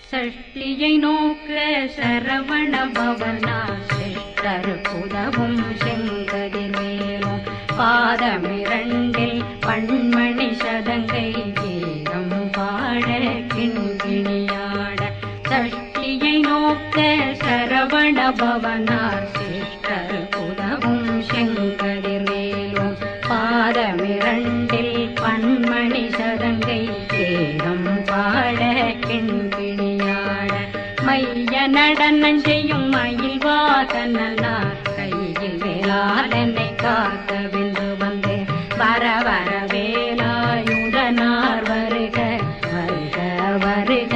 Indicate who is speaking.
Speaker 1: சஷ்டியை நோக்க சரவண பவனா சிஷ்டருக்குதவும் செங்கதிர் மேலும் பாதமிரண்டில் பண்மணி சதங்கை கீதம் பாட கிண்கிணியாட சஷ்டியை நோக்க சரவண பவனார் சிஷ்டருக்குதவும் செங்கதிர் மேலும் பாதமிரண்டில் பண்மணி சதங்கை கீதம் பாட கிண்கிணியாட மைய நடனம் செய்யும் மயில் வாசனார் கையில் வேளாளனை காக்க வென்று வந்து வர வர வேலாயுதனார் வருக வருக வருக